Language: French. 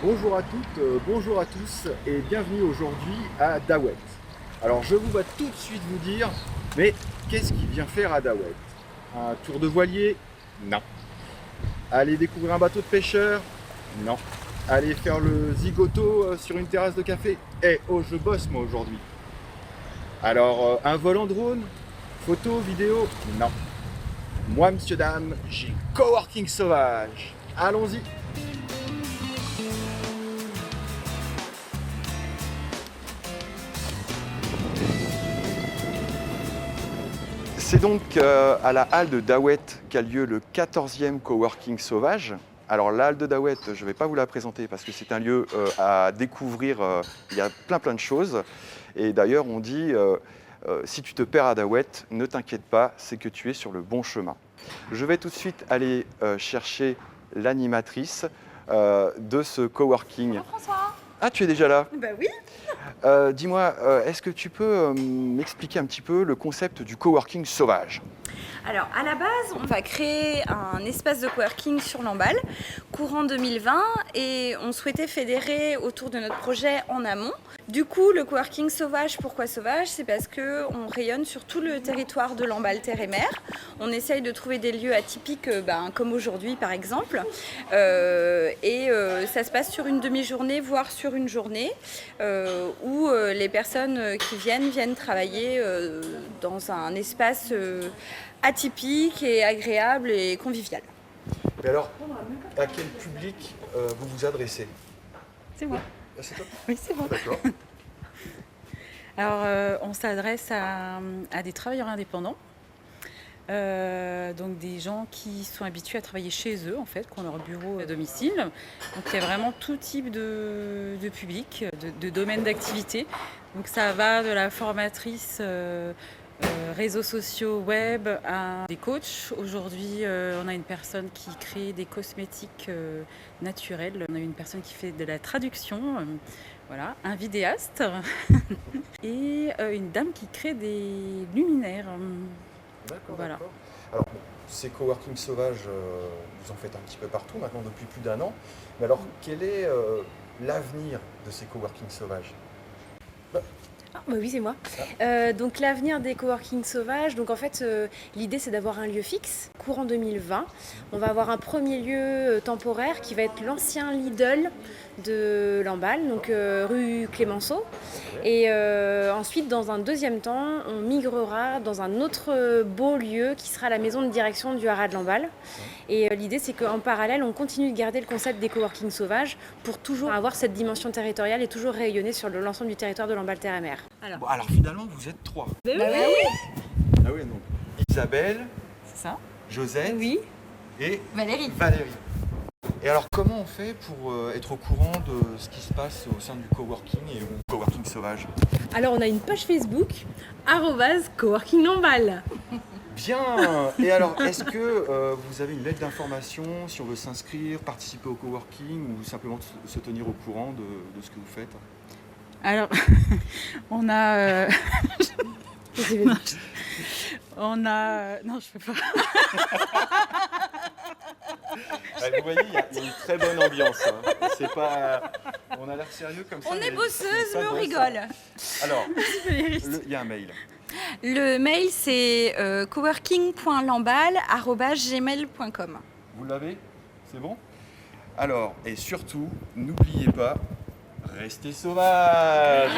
Bonjour à toutes, bonjour à tous et bienvenue aujourd'hui à Dawet. Alors je vous vois tout de suite vous dire, mais qu'est-ce qu'il vient faire à Dawet? Un tour de voilier? Non. Aller découvrir un bateau de pêcheur? Non. Aller faire le zigoto sur une terrasse de café? Je bosse moi aujourd'hui. Alors un vol en drone? Photo, vidéo? Non. Moi, monsieur, dame, j'ai Coworking Sauvage. Allons-y. C'est donc à la halle de Dawet qu'a lieu le 14e Coworking Sauvage. Alors la halle de Dawet, je ne vais pas vous la présenter parce que c'est un lieu à découvrir, il y a plein de choses. Et d'ailleurs on dit, si tu te perds à Dawet, ne t'inquiète pas, c'est que tu es sur le bon chemin. Je vais tout de suite aller chercher l'animatrice de ce coworking. Bonjour François. Ah, tu es déjà là? Bah oui. Dis-moi, est-ce que tu peux m'expliquer un petit peu le concept du coworking sauvage? Alors à la base, on va créer un espace de coworking sur Lamballe, courant 2020, et on souhaitait fédérer autour de notre projet en amont. Du coup, le coworking sauvage, pourquoi sauvage? C'est parce qu'on rayonne sur tout le territoire de Lamballe terre et mer. On essaye de trouver des lieux atypiques, comme aujourd'hui par exemple, et ça se passe sur une demi-journée, voire sur une journée, où les personnes qui viennent travailler dans un espace atypique et agréable et convivial. Mais alors, à quel public vous vous adressez? C'est moi. Ah, c'est toi? Oui, c'est moi. D'accord. Alors, on s'adresse à des travailleurs indépendants, donc des gens qui sont habitués à travailler chez eux, en fait, qui ont leur bureau à domicile. Donc, il y a vraiment tout type de public, de domaine d'activité. Donc, ça va de la formatrice réseaux sociaux, web, à des coachs. Aujourd'hui, on a une personne qui crée des cosmétiques naturels. On a une personne qui fait de la traduction. Voilà, un vidéaste et une dame qui crée des luminaires. D'accord, Voilà. d'accord. Alors, bon, ces coworking sauvages, vous en faites un petit peu partout maintenant depuis plus d'1 an. Mais alors, quel est l'avenir de ces coworking sauvages? Oui, c'est moi. Donc l'avenir des coworking sauvages, donc en fait l'idée c'est d'avoir un lieu fixe, courant 2020. On va avoir un premier lieu temporaire qui va être l'ancien Lidl de Lamballe, donc rue Clémenceau. Et ensuite dans un deuxième temps, on migrera dans un autre beau lieu qui sera la maison de direction du Haras de Lamballe. Et l'idée c'est qu'en parallèle, on continue de garder le concept des coworking sauvages pour toujours avoir cette dimension territoriale et toujours rayonner sur l'ensemble du territoire de Lamballe terre et mer. Bon, alors finalement, vous êtes 3. oui. Ah oui, donc Isabelle, C'est ça. Josette Oui. et Valérie. Valérie. Et alors, comment on fait pour être au courant de ce qui se passe au sein du coworking et au coworking sauvage? Alors on a une page Facebook, @coworking Lamballe. Bien. Et alors, est-ce que vous avez une lettre d'information si on veut s'inscrire, participer au coworking ou simplement se tenir au courant de ce que vous faites? Alors, on a... on a... Non, je peux pas. Vous voyez, il y a une très bonne ambiance. Hein. C'est pas... On a l'air sérieux comme ça. On est mais bosseuse, c'est pas mais on bon, ça. rigole. Alors, il y a un mail. Le mail c'est coworking.lamballe@gmail.com. Vous l'avez? C'est bon? Alors, et surtout, n'oubliez pas, restez sauvages.